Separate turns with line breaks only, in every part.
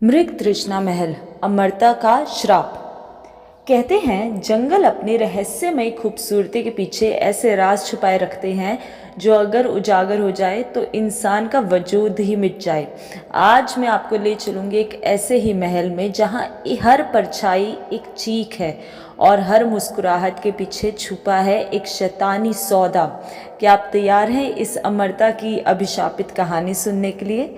मृग तृष्णा महल, अमरता का श्राप। कहते हैं जंगल अपनी रहस्यमयी खूबसूरती के पीछे ऐसे राज छुपाए रखते हैं जो अगर उजागर हो जाए तो इंसान का वजूद ही मिट जाए। आज मैं आपको ले चलूँगी एक ऐसे ही महल में जहाँ हर परछाई एक चीख है और हर मुस्कुराहट के पीछे छुपा है एक शैतानी सौदा। क्या आप तैयार हैं इस अमरता की अभिशापित कहानी सुनने के लिए?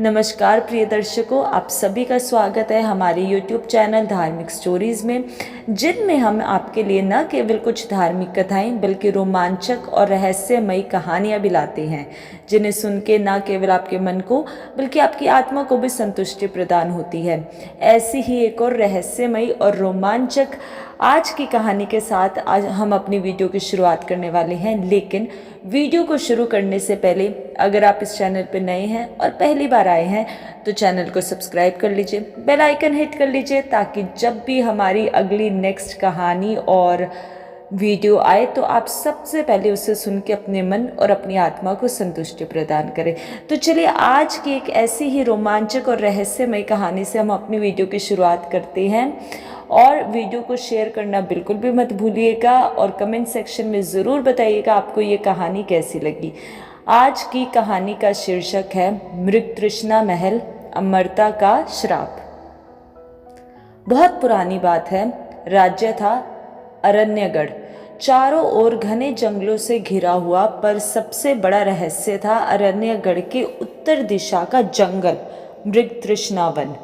नमस्कार प्रिय दर्शकों, आप सभी का स्वागत है हमारे YouTube चैनल धार्मिक स्टोरीज़ में, जिनमें हम आपके लिए न केवल कुछ धार्मिक कथाएं बल्कि रोमांचक और रहस्यमयी कहानियां भी लाते हैं, जिन्हें सुन के न केवल आपके मन को बल्कि आपकी आत्मा को भी संतुष्टि प्रदान होती है। ऐसी ही एक और रहस्यमयी और रोमांचक आज की कहानी के साथ आज हम अपनी वीडियो की शुरुआत करने वाले हैं। लेकिन वीडियो को शुरू करने से पहले अगर आप इस चैनल पर नए हैं और पहली बार आए हैं तो चैनल को सब्सक्राइब कर लीजिए, बेल आइकन हिट कर लीजिए, ताकि जब भी हमारी अगली नेक्स्ट कहानी और वीडियो आए तो आप सबसे पहले उसे सुन के अपने मन और अपनी आत्मा को संतुष्टि प्रदान करें। तो चलिए आज की एक ऐसी ही रोमांचक और रहस्यमय कहानी से हम अपनी वीडियो की शुरुआत करते हैं। और वीडियो को शेयर करना बिल्कुल भी मत भूलिएगा और कमेंट सेक्शन में ज़रूर बताइएगा आपको ये कहानी कैसी लगी। आज की कहानी का शीर्षक है मृग तृष्णा महल, अमरता का श्राप। बहुत पुरानी बात है। राज्य था अरण्यगढ़, चारों ओर घने जंगलों से घिरा हुआ, पर सबसे बड़ा रहस्य था अरण्यगढ़ के उत्तर दिशा का जंगल, मृग तृष्णा वन।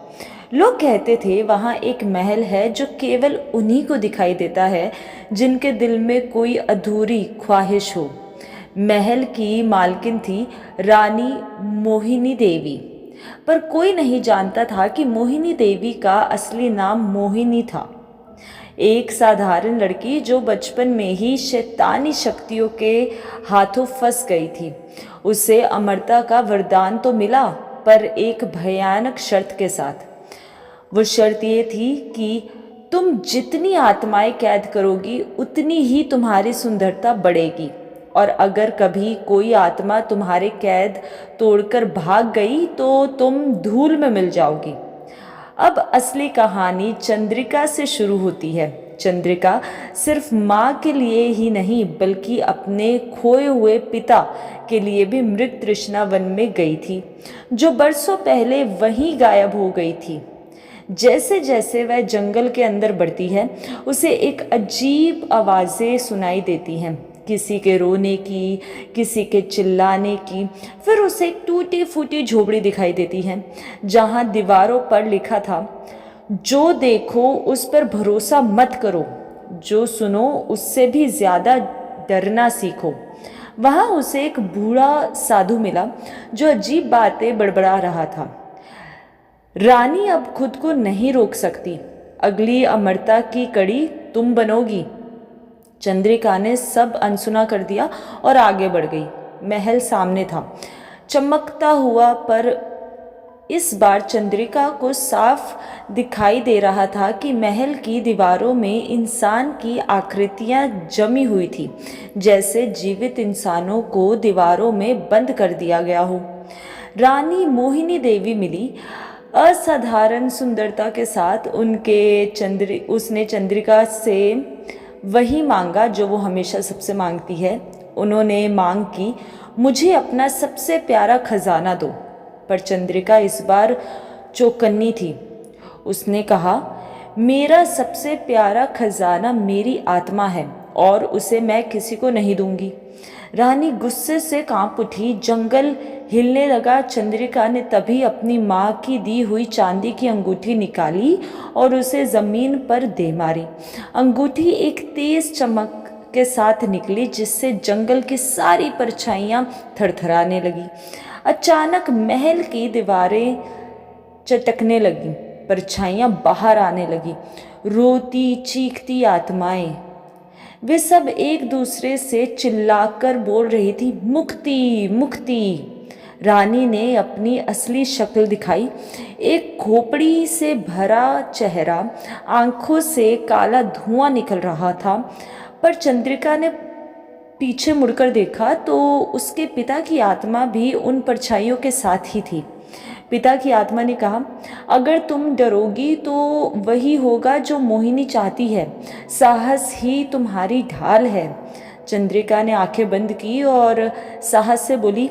लोग कहते थे वहाँ एक महल है जो केवल उन्हीं को दिखाई देता है जिनके दिल में कोई अधूरी ख्वाहिश हो। महल की मालकिन थी रानी मोहिनी देवी, पर कोई नहीं जानता था कि मोहिनी देवी का असली नाम मोहिनी था। एक साधारण लड़की जो बचपन में ही शैतानी शक्तियों के हाथों फंस गई थी। उसे अमरता का वरदान तो मिला, पर एक भयानक शर्त के साथ। वो शर्त ये थी कि तुम जितनी आत्माएं कैद करोगी उतनी ही तुम्हारी सुंदरता बढ़ेगी, और अगर कभी कोई आत्मा तुम्हारे कैद तोड़कर भाग गई तो तुम धूल में मिल जाओगी। अब असली कहानी चंद्रिका से शुरू होती है। चंद्रिका सिर्फ माँ के लिए ही नहीं बल्कि अपने खोए हुए पिता के लिए भी मृग तृष्णा वन में गई थी, जो बरसों पहले वहीं गायब हो गई थी। जैसे जैसे वह जंगल के अंदर बढ़ती है उसे एक अजीब आवाज़ें सुनाई देती हैं, किसी के रोने की, किसी के चिल्लाने की। फिर उसे एक टूटी फूटी झोपड़ी दिखाई देती है जहाँ दीवारों पर लिखा था, जो देखो उस पर भरोसा मत करो, जो सुनो उससे भी ज़्यादा डरना सीखो। वहाँ उसे एक बूढ़ा साधु मिला जो अजीब बातें बड़बड़ा रहा था। रानी अब खुद को नहीं रोक सकती, अगली अमरता की कड़ी तुम बनोगी। चंद्रिका ने सब अनसुना कर दिया और आगे बढ़ गई। महल सामने था, चमकता हुआ, पर इस बार चंद्रिका को साफ दिखाई दे रहा था कि महल की दीवारों में इंसान की आकृतियां जमी हुई थी, जैसे जीवित इंसानों को दीवारों में बंद कर दिया गया हो। रानी मोहिनी देवी मिली, असाधारण सुंदरता के साथ। उसने चंद्रिका से वही मांगा जो वो हमेशा सबसे मांगती है। उन्होंने मांग की, मुझे अपना सबसे प्यारा खजाना दो। पर चंद्रिका इस बार चौकन्नी थी। उसने कहा, मेरा सबसे प्यारा खजाना मेरी आत्मा है और उसे मैं किसी को नहीं दूंगी। रानी गुस्से से कांप उठी, जंगल हिलने लगा। चंद्रिका ने तभी अपनी माँ की दी हुई चांदी की अंगूठी निकाली और उसे जमीन पर दे मारी। अंगूठी एक तेज चमक के साथ निकली, जिससे जंगल की सारी परछाइयाँ थरथराने लगी। अचानक महल की दीवारें चटकने लगी, परछाइयाँ बाहर आने लगी। रोती चीखती आत्माएं, वे सब एक दूसरे से चिल्लाकर बोल रही थी, मुक्ति मुक्ति। रानी ने अपनी असली शक्ल दिखाई, एक खोपड़ी से भरा चेहरा, आंखों से काला धुआं निकल रहा था। पर चंद्रिका ने पीछे मुड़कर देखा तो उसके पिता की आत्मा भी उन परछाइयों के साथ ही थी। पिता की आत्मा ने कहा, अगर तुम डरोगी तो वही होगा जो मोहिनी चाहती है, साहस ही तुम्हारी ढाल है। चंद्रिका ने आंखें बंद की और साहस से बोली,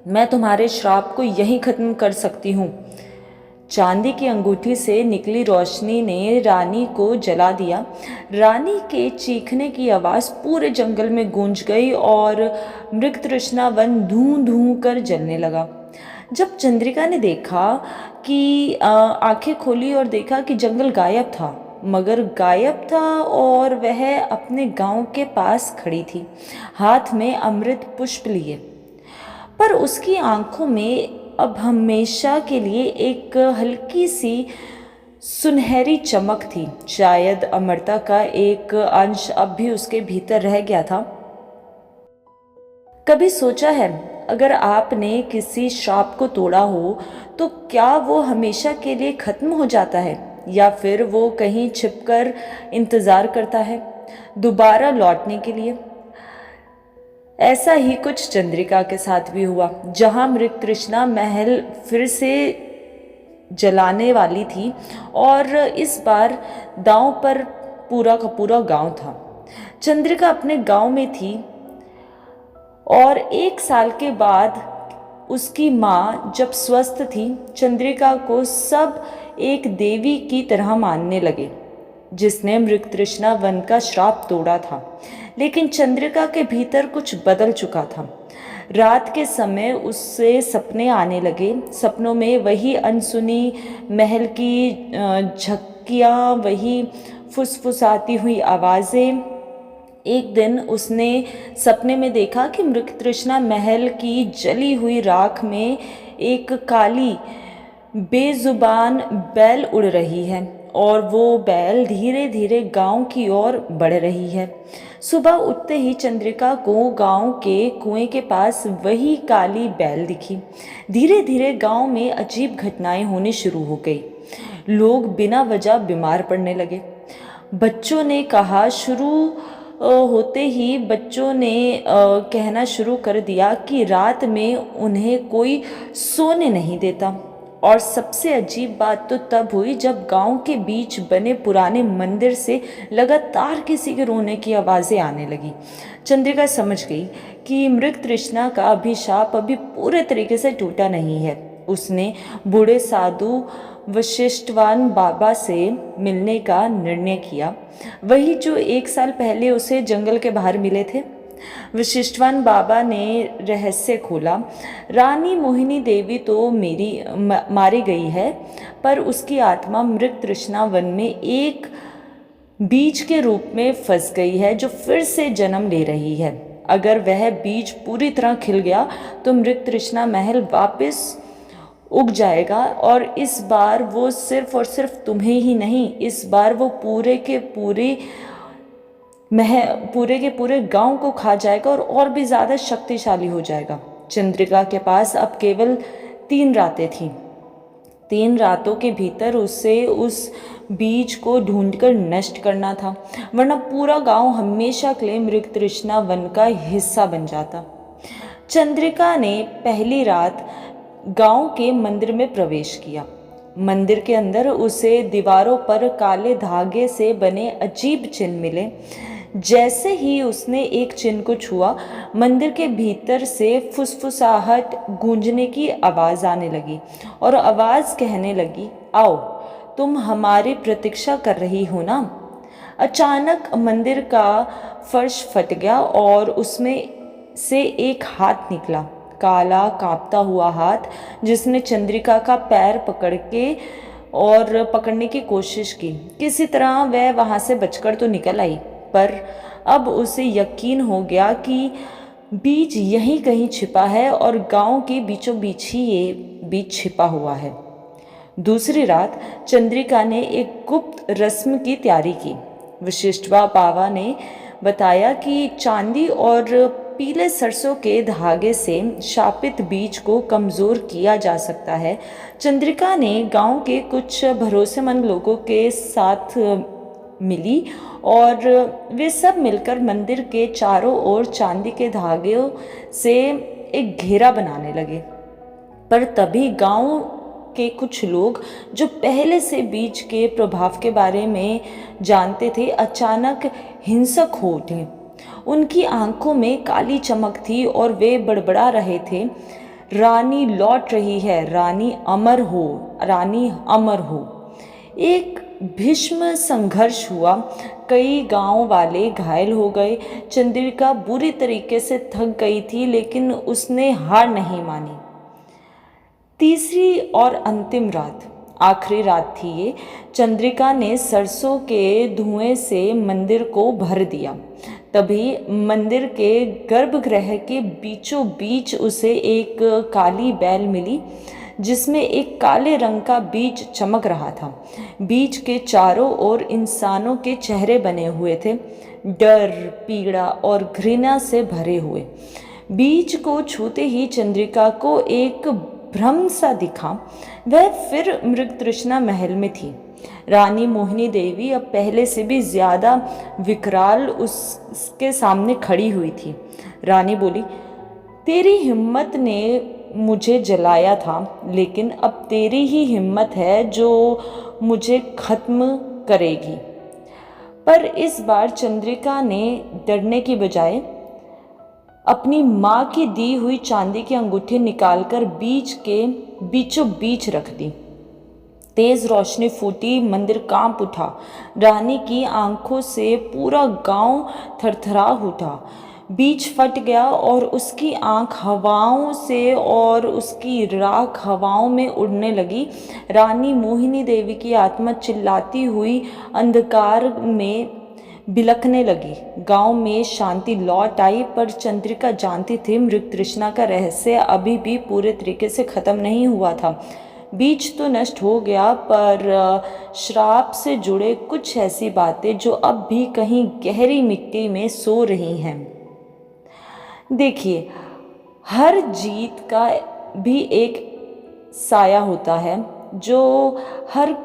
मैं तुम्हारे श्राप को यहीं खत्म कर सकती हूँ। चांदी की अंगूठी से निकली रोशनी ने रानी को जला दिया। रानी के चीखने की आवाज़ पूरे जंगल में गूंज गई और मृगतृष्णा वन धूं धूं कर जलने लगा। जब चंद्रिका ने देखा कि आंखें खोली और देखा कि जंगल गायब था, मगर गायब था और वह अपने गांव के पास खड़ी थी, हाथ में अमृत पुष्प लिए। पर उसकी आंखों में अब हमेशा के लिए एक हल्की सी सुनहरी चमक थी। शायद अमरता का एक अंश अब भी उसके भीतर रह गया था। कभी सोचा है, अगर आपने किसी श्राप को तोड़ा हो तो क्या वो हमेशा के लिए खत्म हो जाता है, या फिर वो कहीं छिपकर इंतजार करता है दोबारा लौटने के लिए? ऐसा ही कुछ चंद्रिका के साथ भी हुआ। जहां मृगतृष्णा महल फिर से जलाने वाली थी और इस बार दांव पर पूरा का पूरा गांव था। चंद्रिका अपने गांव में थी और 1 साल के बाद उसकी माँ जब स्वस्थ थी, चंद्रिका को सब एक देवी की तरह मानने लगे जिसने मृगतृष्णा वन का श्राप तोड़ा था। लेकिन चंद्रिका के भीतर कुछ बदल चुका था। रात के समय उससे सपने आने लगे। सपनों में वही अनसुनी महल की झक्कियाँ, वही फुसफुसाती हुई आवाज़ें। एक दिन उसने सपने में देखा कि मृगतृष्णा महल की जली हुई राख में एक काली बेजुबान बैल उड़ रही है और वो बैल धीरे धीरे गांव की ओर बढ़ रही है। सुबह उठते ही चंद्रिका को गांव के कुएं के पास वही काली बैल दिखी। धीरे धीरे गांव में अजीब घटनाएं होनी शुरू हो गई। लोग बिना वजह बीमार पड़ने लगे। बच्चों ने कहा शुरू होते ही बच्चों ने कहना शुरू कर दिया कि रात में उन्हें कोई सोने नहीं देता। और सबसे अजीब बात तो तब हुई जब गांव के बीच बने पुराने मंदिर से लगातार किसी के रोने की आवाज़ें आने लगी। चंद्रिका समझ गई कि मृगतृष्णा का अभिशाप अभी पूरे तरीके से टूटा नहीं है। उसने बूढ़े साधु वशिष्ठवान बाबा से मिलने का निर्णय किया, वही जो 1 साल पहले उसे जंगल के बाहर मिले थे। वशिष्ठवान बाबा ने रहस्य खोला। रानी मोहिनी देवी तो मारी गई है, पर उसकी आत्मा मृगतृष्णा वन में एक बीज के रूप में फंस गई है जो फिर से जन्म ले रही है। अगर वह बीज पूरी तरह खिल गया तो मृगतृष्णा महल वापस उग जाएगा और इस बार वो सिर्फ और सिर्फ तुम्हें ही नहीं, इस बार वो पूरे के पूरे गांव को खा जाएगा और भी ज़्यादा शक्तिशाली हो जाएगा। चंद्रिका के पास अब केवल 3 रातें थीं। 3 रातों के भीतर उसे उस बीज को ढूंढकर नष्ट करना था, वरना पूरा गांव हमेशा के लिए मृगतृष्णा वन का हिस्सा बन जाता। चंद्रिका ने पहली रात गांव के मंदिर में प्रवेश किया। मंदिर के अंदर उसे दीवारों पर काले धागे से बने अजीब चिन्ह मिले। जैसे ही उसने एक चिन्ह को छुआ, मंदिर के भीतर से फुसफुसाहट गूंजने की आवाज़ आने लगी और आवाज़ कहने लगी, आओ, तुम हमारी प्रतीक्षा कर रही हो ना। अचानक मंदिर का फर्श फट गया और उसमें से एक हाथ निकला, काला कांपता हुआ हाथ, जिसने चंद्रिका का पैर पकड़ने की कोशिश की। किसी तरह वह वहाँ से बचकर तो निकल आई, पर अब उसे यकीन हो गया कि बीज यहीं कहीं छिपा है और गांव के बीचों बीच ही ये बीज छिपा हुआ है। दूसरी रात चंद्रिका ने एक गुप्त रस्म की तैयारी की। वशिष्ठवा बाबा ने बताया कि चांदी और पीले सरसों के धागे से शापित बीज को कमज़ोर किया जा सकता है। चंद्रिका ने गांव के कुछ भरोसेमंद लोगों के साथ मिली और वे सब मिलकर मंदिर के चारों ओर चांदी के धागों से एक घेरा बनाने लगे। पर तभी गांव के कुछ लोग जो पहले से बीज के प्रभाव के बारे में जानते थे, अचानक हिंसक हो उठे। उनकी आंखों में काली चमक थी और वे बड़बड़ा रहे थे, रानी लौट रही है, रानी अमर हो, रानी अमर हो। एक भीष्म संघर्ष हुआ, कई गांव वाले घायल हो गए। चंद्रिका बुरी तरीके से थक गई थी, लेकिन उसने हार नहीं मानी। तीसरी और अंतिम रात, आखिरी रात थी ये। चंद्रिका ने सरसों के धुएं से मंदिर को भर दिया। तभी मंदिर के गर्भगृह के बीचों बीच उसे एक काली बैल मिली, जिसमें एक काले रंग का बीज चमक रहा था। बीज के चारों ओर इंसानों के चेहरे बने हुए थे, डर, पीड़ा और घृणा से भरे हुए। बीज को छूते ही चंद्रिका को एक भ्रम सा दिखा। वह फिर मृगतृष्णा महल में थी। रानी मोहिनी देवी अब पहले से भी ज्यादा विकराल उसके सामने खड़ी हुई थी। रानी बोली, तेरी हिम्मत ने मुझे जलाया था, लेकिन अब तेरी ही हिम्मत है जो मुझे खत्म करेगी। पर इस बार चंद्रिका ने डरने की बजाय अपनी माँ की दी हुई चांदी की अंगूठी निकालकर बीज के बीचों बीच रख दी। तेज रोशनी फूटी, मंदिर कांप उठा। रानी की आंखों से पूरा गांव थरथरा उठा। बीज फट गया और उसकी आंख हवाओं से और उसकी राख हवाओं में उड़ने लगी। रानी मोहिनी देवी की आत्मा चिल्लाती हुई अंधकार में बिलखने लगी। गांव में शांति लौट आई, पर चंद्रिका जानती थी मृगतृष्णा का रहस्य अभी भी पूरे तरीके से खत्म नहीं हुआ था। बीज तो नष्ट हो गया, पर श्राप से जुड़े कुछ ऐसी बातें जो अब भी कहीं गहरी मिट्टी में सो रही हैं। देखिए, हर जीत का भी एक साया होता है, जो हर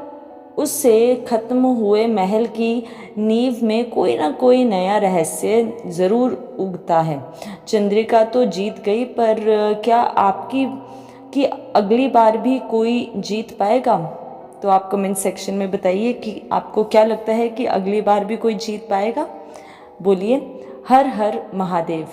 उससे खत्म हुए महल की नींव में कोई ना कोई नया रहस्य ज़रूर उगता है। चंद्रिका तो जीत गई, पर क्या आपकी कि अगली बार भी कोई जीत पाएगा? तो आप कमेंट सेक्शन में बताइए कि आपको क्या लगता है कि अगली बार भी कोई जीत पाएगा। बोलिए, हर हर महादेव।